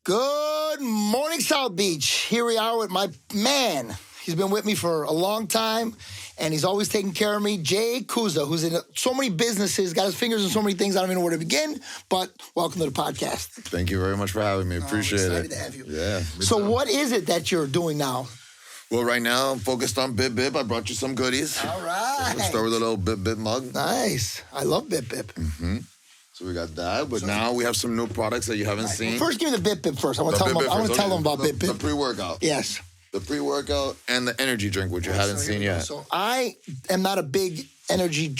Good morning, South Beach. Here we are with my man. He's been with me for a long time, and he's always taking care of me. Jay Cuza, who's in so many businesses, got his fingers in so many things, I don't even know where to begin, but welcome to the podcast. Thank you very much for having me. Appreciate it. Excited to have you. Yeah. So what is it that you're doing now? Well, right now, I'm focused on Bip Bip. I brought you some goodies. All right. We'll start with a little Bip Bip mug. Nice. I love Bip Bip. Mm-hmm. So we got that, but now we have some new products that you haven't seen. Well, first, give me the Bip Bip first. I want to tell them about Bip Bip. The pre-workout. Yes. The pre-workout and the energy drink, which you haven't seen yet. So I am not a big energy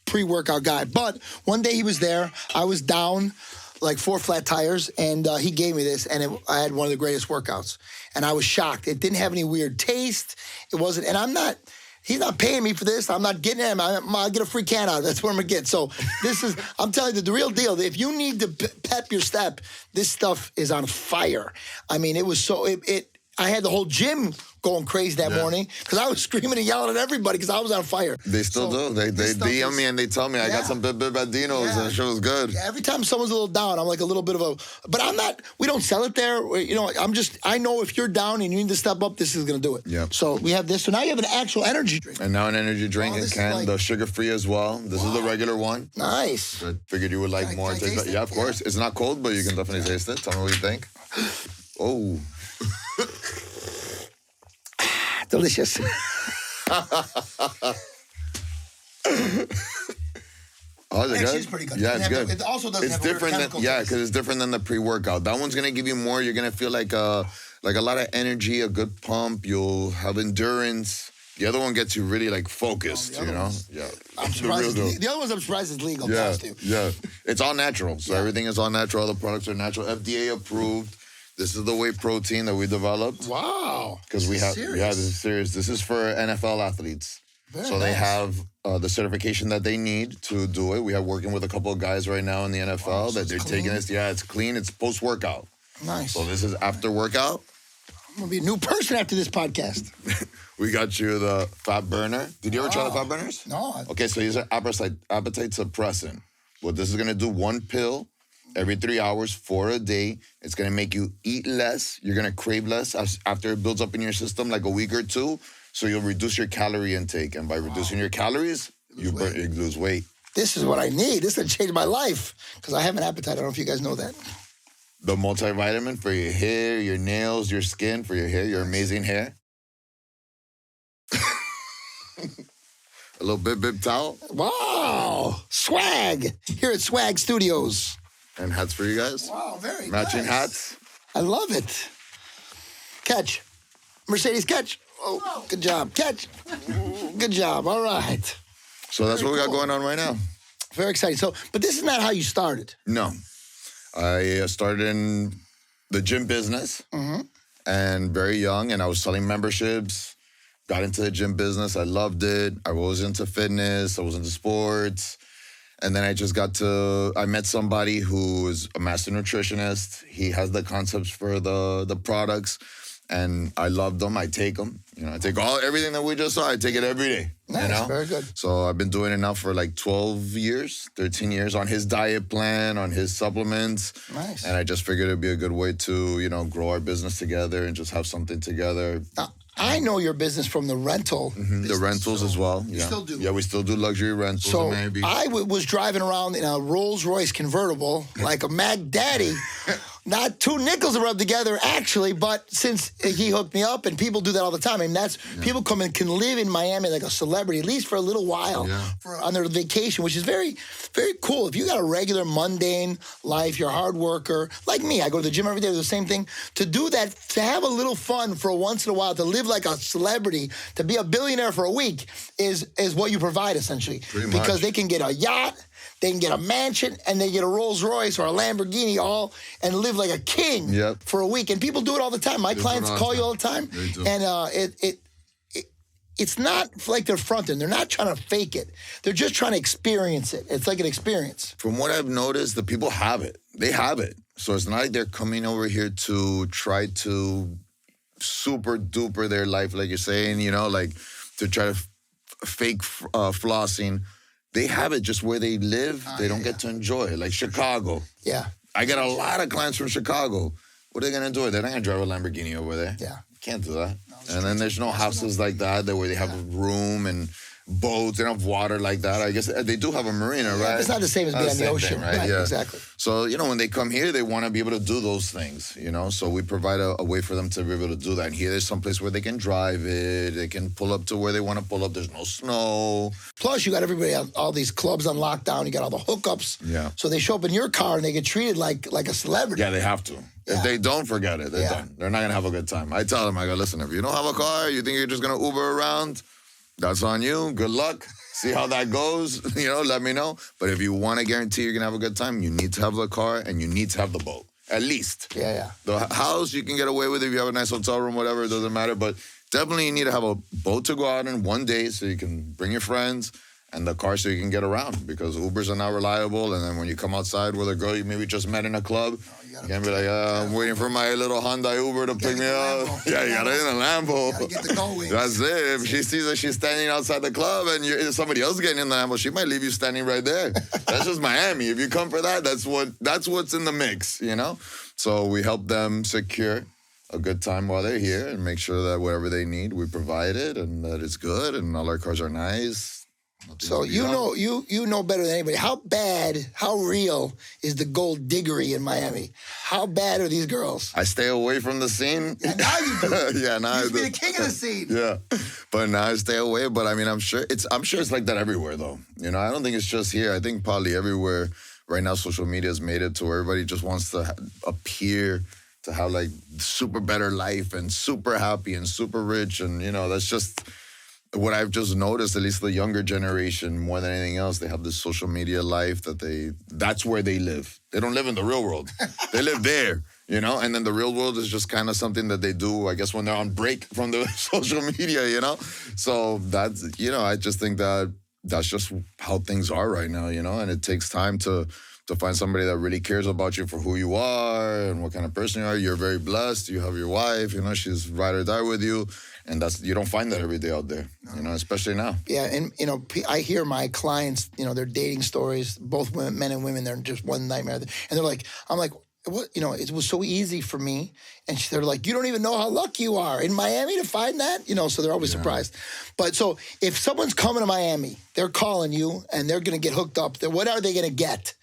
pre-workout guy, but one day he was there. I was down like 4 flat tires, and he gave me this, and I had one of the greatest workouts. And I was shocked. It didn't have any weird taste. It wasn't, and he's not paying me for this. I'm not getting him. I'll get a free can out of it. That's what I'm going to get. So this is, I'm telling you, the real deal. If you need to pep your step, this stuff is on fire. I mean, it was so, I had the whole gym going crazy that morning because I was screaming and yelling at everybody because I was on fire. They still do. They DM me and they tell me I got some Bip Bip at Dino's and the show was good. Yeah, every time someone's a little down, I'm like a little bit of a, but I'm not, we don't sell it there. You know, I know if you're down and you need to step up, this is going to do it. Yep. So we have this. So now you have an actual energy drink. And now an energy drink the sugar-free as well. This is the regular one. Nice. I figured you would like more. Can I taste it? Yeah, of course. It's not cold, but you can definitely taste it. Tell me what you think. Oh. Delicious. Oh, is it good? It's pretty good. Yeah, it's good. It also doesn't have different a than because it's different than the pre-workout. That one's gonna give you more. You're gonna feel like a lot of energy, a good pump. You'll have endurance. The other one gets you really like focused. You know, I'm surprised. The other ones I'm surprised is legal. Yeah. It's all natural. So everything is all natural. All the products are natural. FDA approved. This is the whey protein that we developed. Wow. Because this is serious. This is for NFL athletes. They have the certification that they need to do it. We have working with a couple of guys right now in the NFL that they're taking this. Yeah, it's clean. It's post-workout. Nice. So this is after workout. I'm going to be a new person after this podcast. We got you the fat burner. Did you ever try the fat burners? No. Okay, so these are appetite suppressant. What this is going to do, 1 pill every 3 hours for a day. It's going to make you eat less. You're going to crave less after it builds up in your system like a week or two. So you'll reduce your calorie intake. And by reducing your calories, you lose weight. This is what I need. This is going to change my life because I have an appetite. I don't know if you guys know that. The multivitamin for your hair, your nails, your skin, for your hair, your amazing hair. A little Bip towel. Wow. Swag. Here at Swag Studios. And hats for you guys. Wow, very Matching nice. hats. I love it. Catch. Mercedes, catch. Oh, good job. Catch. Good job. All right. So that's what we got going on right now. Very exciting. So, but this is not how you started. No. I started in the gym business and very young, and I was selling memberships. Got into the gym business. I loved it. I was into fitness. I was into sports. And then I met somebody who is a master nutritionist. He has the concepts for the products, and I love them. I take them. You know, I take everything that we just saw. I take it every day. Nice, you know? Very good. So I've been doing it now for like 12 years, 13 years on his diet plan, on his supplements. Nice. And I just figured it'd be a good way to, grow our business together and just have something together. I know your business from the rental. Business, the rentals as well. You still do? Yeah, we still do luxury rentals. So I was driving around in a Rolls-Royce convertible like a Mac Daddy. Not 2 nickels to rub together, actually, but since he hooked me up, and people do that all the time, and people come and can live in Miami like a celebrity, at least for a little while, on their vacation, which is very, very cool. If you got a regular, mundane life, you're a hard worker, like me, I go to the gym every day, do the same thing, to do that, to have a little fun for once in a while, to live like a celebrity, to be a billionaire for a week, is what you provide, essentially. Pretty much. Because they can get a yacht, they can get a mansion, and they get a Rolls Royce or a Lamborghini and live like a king for a week. And people do it all the time. My clients call you all the time. And it's not like they're fronting. They're not trying to fake it. They're just trying to experience it. It's like an experience. From what I've noticed, the people have it. They have it. So it's not like they're coming over here to try to super duper their life, like you're saying, like to try to fake flossing. They have it just where they live. They don't get to enjoy it. Like Chicago. Yeah. I get a lot of clients from Chicago. what are they going to do? They're not going to drive a Lamborghini over there. Yeah. Can't do that. And then there's no houses like that where they have a room and boats. They don't have water like that. I guess they do have a marina, right? It's not the same as being on the ocean. Thing, right? Yeah. Exactly. So, when they come here, they want to be able to do those things, So we provide a way for them to be able to do that. And here, there's some place where they can drive it. They can pull up to where they want to pull up. There's no snow. Plus, you got everybody, all these clubs on lockdown. You got all the hookups. Yeah. So they show up in your car and they get treated like a celebrity. Yeah, they have to. If they don't, forget it. They're done. They're not going to have a good time. I tell them, I go, listen, if you don't have a car, you think you're just going to Uber around, that's on you. Good luck. See how that goes. Let me know. But if you want to guarantee you're going to have a good time, you need to have the car and you need to have the boat. At least. Yeah. The house, you can get away with if you have a nice hotel room, whatever. It doesn't matter. But definitely you need to have a boat to go out in one day so you can bring your friends. And the car so you can get around because Ubers are not reliable. And then when you come outside with a girl you maybe just met in a club, you can't be like, I'm waiting for my little Hyundai Uber to pick me up. Yeah, you got it in a Lambo. You get the gold wings. That's it. If she sees that she's standing outside the club and somebody else getting in the Lambo, she might leave you standing right there. That's just Miami. If you come for that, that's what's in the mix, So we help them secure a good time while they're here and make sure that whatever they need, we provide it and that it's good and all our cars are nice. So you know better than anybody. How real is the gold diggery in Miami? How bad are these girls? I stay away from the scene. Yeah, now you do. Yeah, now you I used do. to be the king of the scene. Yeah, but now I stay away. But I mean, I'm sure it's like that everywhere, though. I don't think it's just here. I think probably everywhere right now, social media has made it to where everybody just wants to appear to have like super better life and super happy and super rich, and that's just. What I've just noticed, at least the younger generation, more than anything else, they have this social media life that's where they live. They don't live in the real world. They live there, and then the real world is just kind of something that they do, I guess, when they're on break from the social media, So that's, I just think that's just how things are right now, and it takes time to find somebody that really cares about you for who you are and what kind of person you are. You're very blessed. You have your wife, she's ride or die with you. And you don't find that every day out there, especially now. Yeah, and, I hear my clients, their dating stories, both women, men and women, they're just one nightmare. And they're like, I'm like, what? It was so easy for me. And they're like, you don't even know how lucky you are in Miami to find that, so they're always surprised. But so if someone's coming to Miami, they're calling you and they're going to get hooked up, what are they going to get?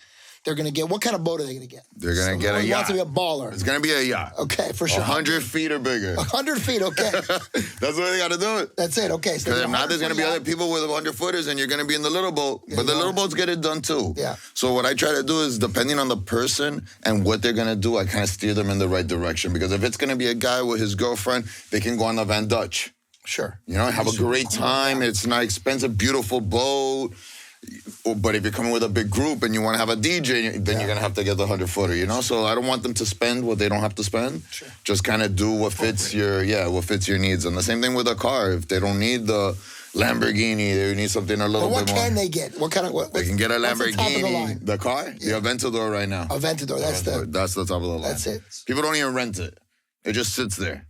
They're going to get, what kind of boat are they going to get? They're going to get a yacht. Wants to be a baller. It's going to be a yacht. Okay, for sure. 100 feet or bigger. 100 feet, okay. That's what they got to do it. That's it, okay. Because if not, there's going to be other people with 100-footers and you're going to be in the little boat. But the little boats get it done too. Yeah. So what I try to do is, depending on the person and what they're going to do, I kind of steer them in the right direction. Because if it's going to be a guy with his girlfriend, they can go on the Van Dutch. Sure. Have a great time. It's not expensive, beautiful boat. But if you're coming with a big group and you want to have a DJ, then you're going to have to get the 100-footer, So I don't want them to spend what they don't have to spend. Sure. Just kind of do what fits your needs. And the same thing with a car. If they don't need the Lamborghini, they need something a little bit more. What can they get? What kind of... They can get a The Lamborghini. The car? Yeah. The Aventador right now. Aventador, that's the top of the line. That's it. People don't even rent it. It just sits there.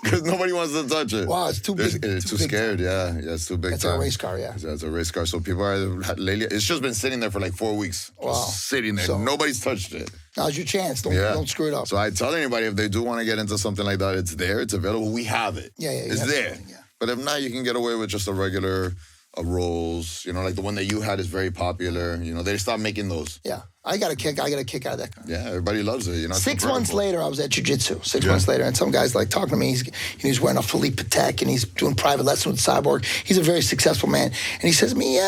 Because nobody wants to touch it. Wow, it's too big. It's too scared, yeah. It's too big. It's a race car, yeah. It's a race car. So people are lately. It's just been sitting there for like 4 weeks. Wow. Just sitting there. So, nobody's touched it. Now's your chance. Don't screw it up. So I tell anybody if they do want to get into something like that, it's there. It's available. We have it. Yeah. It's there. Yeah. But if not, you can get away with just a regular Rolls. Like the one that you had is very popular. They stopped making those. Yeah. I got a kick out of that car. Yeah, everybody loves it. 6 months later, I was at jiu-jitsu. 6 months later, and some guy's like talking to me. He's wearing a Philippe Patek, and he's doing private lessons with Cyborg. He's a very successful man, and he says to me,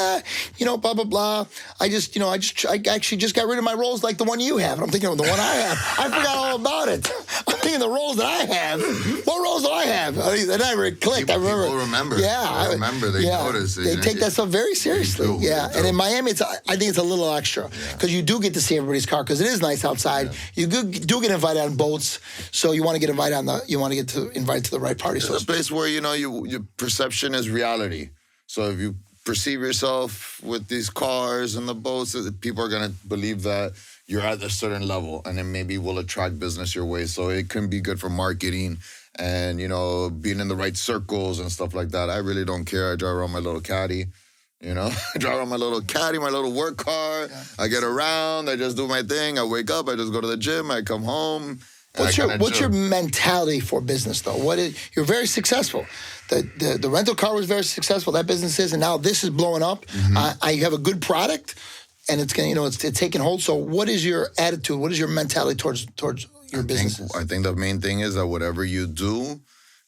blah blah blah. I actually just got rid of my Rolls like the one you have. And I'm thinking of the one I have. I forgot all about it. I'm thinking the Rolls that I have. What Rolls do I have? And I clicked. I remember. People remember. Yeah, I remember. They notice. They take that stuff very seriously. They do. And in Miami, I think it's a little extra because you do get to see everybody's car because it is nice outside. You do get invited on boats, so you want to get invited invited to the right party. It's a place where your perception is reality. So if you perceive yourself with these cars and the boats, people are gonna believe that you're at a certain level, and then maybe will attract business your way. So it can be good for marketing and being in the right circles and stuff like that. I really don't care. I drive around my little caddy. I drive around my little caddy, my little work car. Yeah. I get around. I just do my thing. I wake up. I just go to the gym. I come home. What's your mentality for business though? You're very successful. The rental car was very successful. That business is, and now this is blowing up. I have a good product, and it's gonna, it's taking hold. So, what is your attitude? What is your mentality towards your business? I think the main thing is that whatever you do,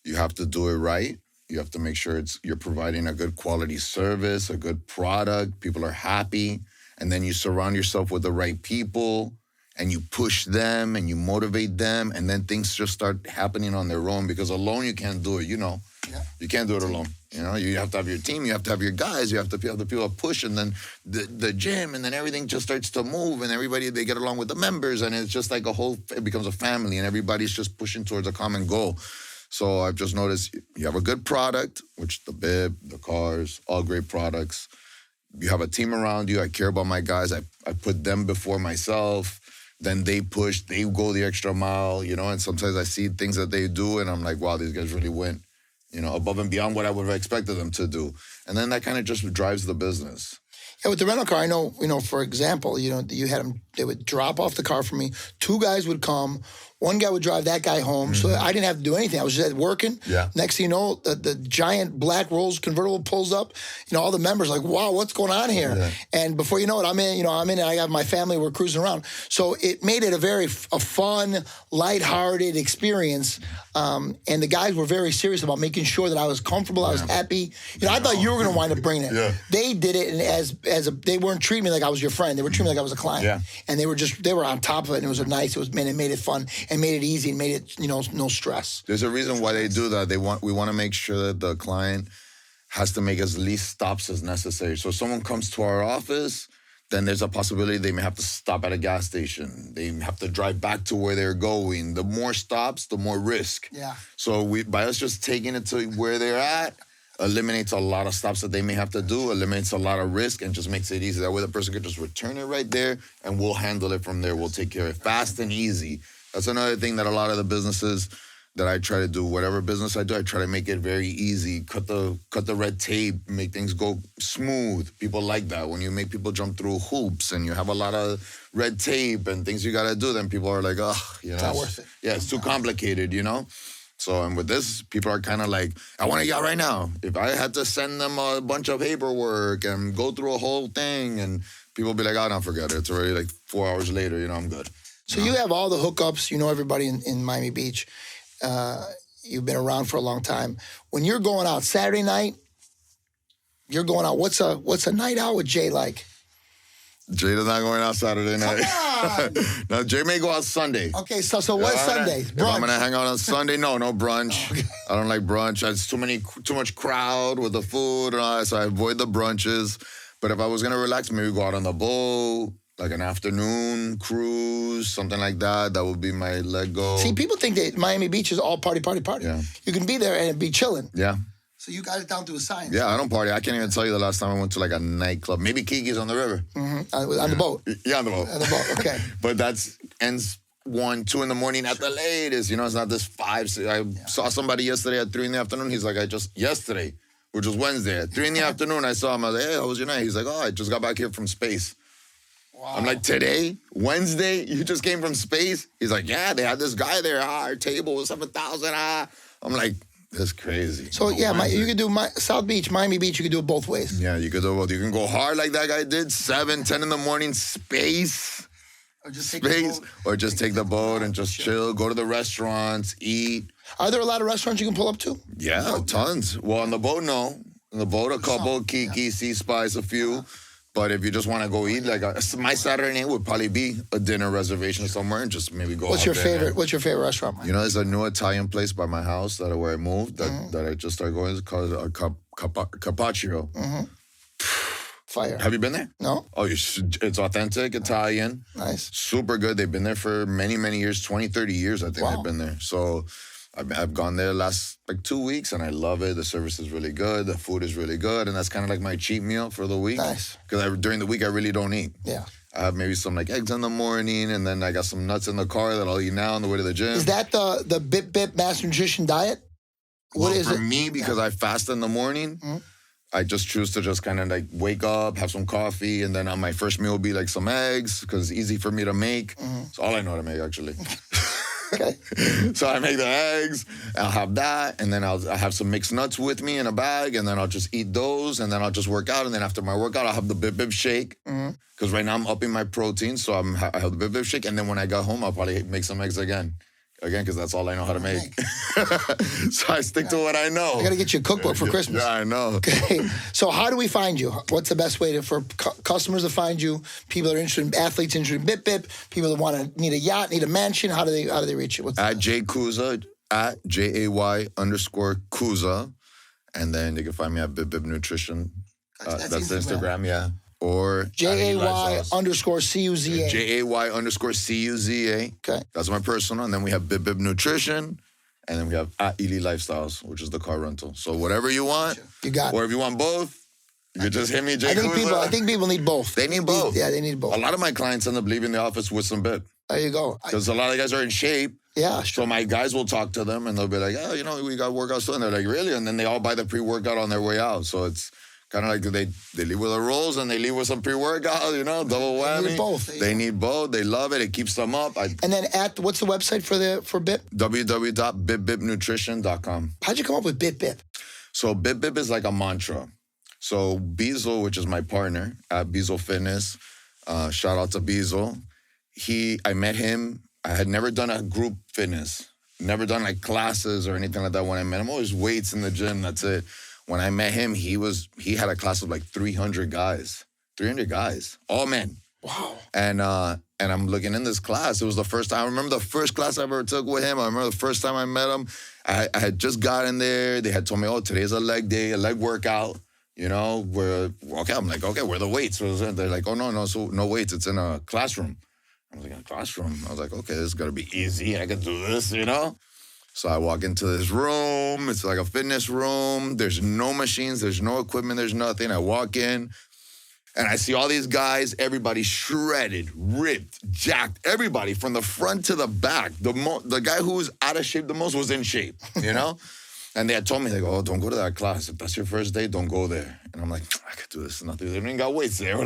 you have to do it right. You have to make sure you're providing a good quality service, a good product. People are happy, and then you surround yourself with the right people. And you push them and you motivate them, and then things just start happening on their own, because alone you can't do it, Yeah. You can't do it alone. You have to have your team, you have to have your guys, you have to have the people that push, and then the gym, and then everything just starts to move, and everybody, they get along with the members, and it's just like it becomes a family, and everybody's just pushing towards a common goal. So I've just noticed you have a good product, which the bib, the cars, all great products. You have a team around you. I care about my guys. I put them before myself. Then they push, they go the extra mile, and sometimes I see things that they do and I'm like, wow, these guys really went, above and beyond what I would have expected them to do. And then that kind of just drives the business. Yeah, with the rental car, I know, for example, you had them, they would drop off the car for me. 2 guys would come. 1 guy would drive that guy home. So I didn't have to do anything. I was just working. Yeah. Next thing you know, the giant black Rolls convertible pulls up. All the members are like, wow, what's going on here? Yeah. And before you know it, I'm in and I have my family, we're cruising around. So it made it a fun, lighthearted experience. And the guys were very serious about making sure that I was comfortable, I was happy. I thought you were going to wind up bringing it. Yeah. They did it and they weren't treating me like I was your friend. They were treating me like I was a client. Yeah. And they were on top of it, and it was nice. It made it fun. And made it easy and made it, no stress. There's a reason why they do that. We want to make sure that the client has to make as least stops as necessary. So if someone comes to our office, then there's a possibility they may have to stop at a gas station. They have to drive back to where they're going. The more stops, the more risk. Yeah. So by us just taking it to where they're at, eliminates a lot of stops that they may have to do, eliminates a lot of risk, and just makes it easy. That way the person can just return it right there, and we'll handle it from there. We'll take care of it fast and easy. That's another thing that a lot of the businesses that I try to do, whatever business I do, I try to make it very easy, cut the red tape, make things go smooth. People like that. When you make people jump through hoops and you have a lot of red tape and things you got to do, then people are like, oh, it's not worth it. Yeah, it's too complicated, So, and with this, people are kind of like, I want to get out right now. If I had to send them a bunch of paperwork and go through a whole thing, and people be like, oh, don't forget it. It's already like 4 hours later, I'm good. So you have all the hookups, everybody in Miami Beach. You've been around for a long time. When you're going out Saturday night, you're going out. What's a night out with Jay like? Jada's not going out Saturday night. No, Jay may go out Sunday. Okay, so what's Sunday? If I'm gonna hang out on Sunday, no brunch. Okay. I don't like brunch. It's too much crowd with the food and all that, so I avoid the brunches. But if I was gonna relax, maybe go out on the boat, like an afternoon cruise, something like that. That would be my let go. See, people think that Miami Beach is all party. Yeah. You can be there and be chilling. Yeah. So you got it down to a science. Yeah, I don't party. I can't even tell you the last time I went to like a nightclub. Maybe Kiki's on the river. Mm-hmm. On the boat. Yeah, on the boat. On the boat, okay. But that's ends 1, 2 in the morning at the latest. It's not this 5, 6. I saw somebody yesterday at 3 in the afternoon. He's like, yesterday, which was Wednesday, at 3 in the afternoon, I saw him. I was like, hey, how was your night? He's like, oh, I just got back here from space. Wow. I'm like, today, Wednesday, you just came from space? He's like, yeah, they had this guy there. Our table was 7,000. I'm like, that's crazy. So, you could do South Beach, Miami Beach, you could do it both ways. Yeah, you could do both. You can go hard like that guy did, 7, 10 in the morning, space. Or just take the boat. Or just take the boat and just chill, go to the restaurants, eat. Are there a lot of restaurants you can pull up to? Yeah, tons. Well, on the boat, no. On the boat, a couple, Kiki, Sea Spice, a few. But if you just want to go eat, my Saturday night would probably be a dinner reservation somewhere and just maybe go. What's your favorite restaurant, Mike? There's a new Italian place by my house where I moved that I just started going. It's called Carpaccio. Mm-hmm. Fire. Have you been there? No. Oh, it's authentic Italian. Nice. Super good. They've been there for many, many years, 20, 30 years, I think they've been there. So I've gone there last 2 weeks, and I love it. The service is really good. The food is really good, and that's kind of like my cheat meal for the week. Nice. Because during the week, I really don't eat. Yeah. I have maybe some eggs in the morning, and then I got some nuts in the car that I'll eat now on the way to the gym. Is that the Bip Master Nutrition diet? What is it? For me, because I fast in the morning, I just choose to just kind of wake up, have some coffee, and then on my first meal will be some eggs because it's easy for me to make. It's all I know how to make, actually. Okay. So I make the eggs, I'll have that, and then I have some mixed nuts with me in a bag, and then I'll just eat those, and then I'll just work out, and then after my workout, I'll have the Bib Bib shake, because right now I'm upping my protein, so I have the Bib Bib shake, and then when I got home, I'll probably make some eggs again, because that's all I know how to make. So I stick to what I know. I got to get you a cookbook for Christmas. Yeah, I know. Okay. So how do we find you? What's the best way for customers to find you? People that are interested in athletes, interested in Bip Bip. People that need a yacht, need a mansion. How do they reach you? At Jay Cuza, at JAY_Cuza. And then they can find me at Bib Bib Nutrition. That's Instagram, yeah. Or JAY_CUZA. JAY_CUZA. Okay. That's my personal. And then we have Bib Bib Nutrition. And then we have at Ely Lifestyles, which is the car rental. So whatever you want. You got it. Or if you want both, you can just hit me, Jay Cuza. I think people need both. They need both. Yeah, they need both. A lot of my clients end up leaving the office with some bib. There you go. Because a lot of guys are in shape. Yeah, sure. So my guys will talk to them and they'll be like, oh, we got workouts still. And they're like, really? And then they all buy the pre-workout on their way out. So it's kind of like they leave with the rolls and they leave with some pre-workout, double whammy. They need both. They need both. They love it. It keeps them up. And then what's the website for BIP? www.bibbibnutrition.com. How'd you come up with Bip Bip? So Bip Bip is like a mantra. So Beazle, which is my partner at Beazle Fitness, shout out to Beazle. I met him. I had never done a group fitness, never done like classes or anything like that. When I met him, always weights in the gym. That's it. When I met him, he had a class of like 300 guys, all men. Wow. And I'm looking in this class. It was the first time. I remember the first class I ever took with him. I remember the first time I met him. I had just gotten there. They had told me, oh, today's a leg day, a leg workout. I'm like, okay, where are the weights? They're like, oh, no, so no weights. It's in a classroom. I was like, in a classroom? I was like, okay, this is going to be easy. I can do this, So I walk into this room. It's like a fitness room. There's no machines. There's no equipment. There's nothing. I walk in, and I see all these guys, everybody shredded, ripped, jacked, everybody from the front to the back. The guy who was out of shape the most was in shape, And they had told me, oh, don't go to that class. If that's your first day, don't go there. And I'm like, I could do this. Nothing. They don't even got weights there.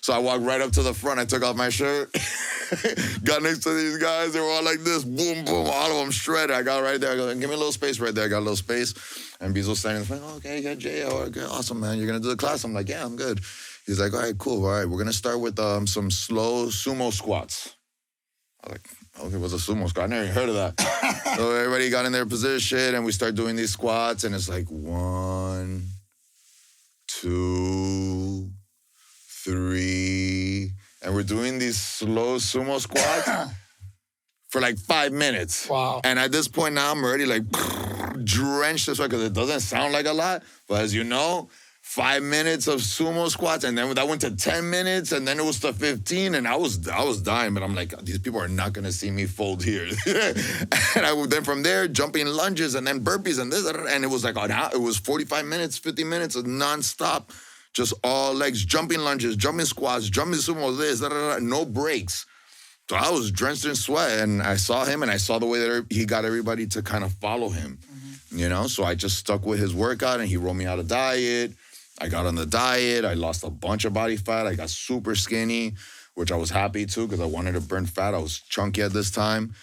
So I walked right up to the front. I took off my shirt, got next to these guys. They were all like this, boom, boom, all of them shredded. I got right there. I go, give me a little space right there. I got a little space. And Beazle's standing there, like, okay, yeah, Jay, okay, awesome, man. You're going to do the class? I'm like, yeah, I'm good. He's like, all right, cool. All right, we're going to start with some slow sumo squats. I was like, okay, what's a sumo squat? I never even heard of that. So everybody got in their position, and we start doing these squats, and it's like 1, 2, 3, and we're doing these slow sumo squats for like 5 minutes. Wow. And at this point now, I'm already like drenched this way because it doesn't sound like a lot, but as you know, 5 minutes of sumo squats, and then that went to 10 minutes, and then it was to 15, and I was dying, but I'm like, these people are not gonna see me fold here. And then from there, jumping lunges, and then burpees, and this, and it was like, it was 45 minutes, 50 minutes of nonstop, just all legs, jumping lunges, jumping squats, jumping sumo, no breaks. So I was drenched in sweat, and I saw him, and I saw the way that he got everybody to kind of follow him, So I just stuck with his workout, and he wrote me out a diet. I got on the diet. I lost a bunch of body fat. I got super skinny, which I was happy to because I wanted to burn fat. I was chunky at this time.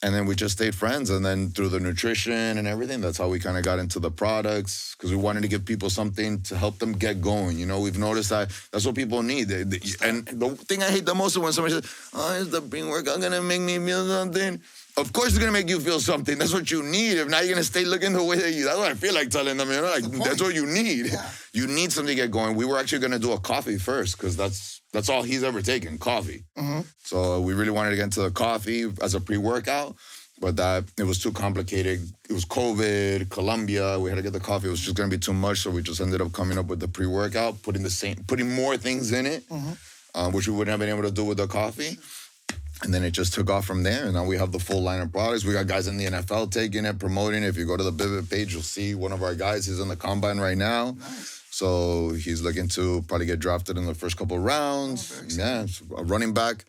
And then we just stayed friends. And then through the nutrition and everything, that's how we kind of got into the products because we wanted to give people something to help them get going. We've noticed that that's what people need. And the thing I hate the most is when somebody says, oh, is the pre-workout going to make me feel something? Of course it's going to make you feel something. That's what you need. If not, you're going to stay looking the way that that's what I feel like telling them, that's what you need. Yeah. You need something to get going. We were actually going to do a coffee first because that's all he's ever taken, coffee. Mm-hmm. So we really wanted to get into the coffee as a pre-workout, but it was too complicated. It was COVID, Colombia. We had to get the coffee. It was just going to be too much, so we just ended up coming up with the pre-workout, putting more things in it, which we wouldn't have been able to do with the coffee. And then it just took off from there. And now we have the full line of products. We got guys in the NFL taking it, promoting it. If you go to the Bib Bib page, you'll see one of our guys. He's in the combine right now. Nice. So he's looking to probably get drafted in the first couple of rounds. Yeah, a running back.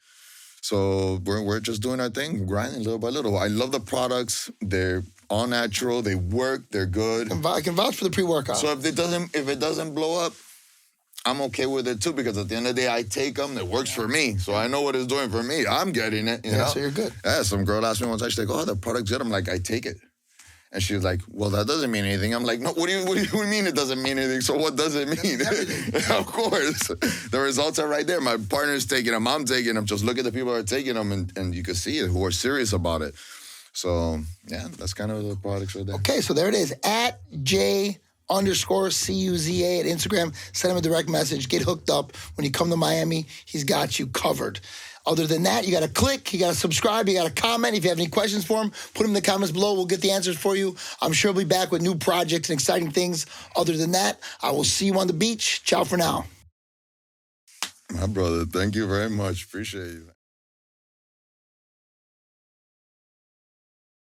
So we're just doing our thing, grinding little by little. I love the products. They're all natural. They work. They're good. I can vouch for the pre-workout. So if it doesn't blow up, I'm okay with it too, because at the end of the day, I take them. It works for me, so I know what it's doing for me. I'm getting it. You know? So you're good. Yeah. Some girl asked me once. She's like, "Oh, the product's good." I'm like, "I take it." And she was like, "Well, that doesn't mean anything." I'm like, "No, what do you mean it doesn't mean anything? So what does it mean?" Of course. The results are right there. My partner's taking them. I'm taking them. Just look at the people who are taking them, and you can see it, who are serious about it. So, yeah, that's kind of the products right there. Okay, so there it is. At J_CUZA at Instagram. Send him a direct message. Get hooked up. When you come to Miami, he's got you covered. Other than that, you got to click, you got to subscribe, you got to comment. If you have any questions for him, put them in the comments below. We'll get the answers for you. I'm sure he'll be back with new projects and exciting things. Other than that, I will see you on the beach. Ciao for now. My brother, thank you very much. Appreciate you.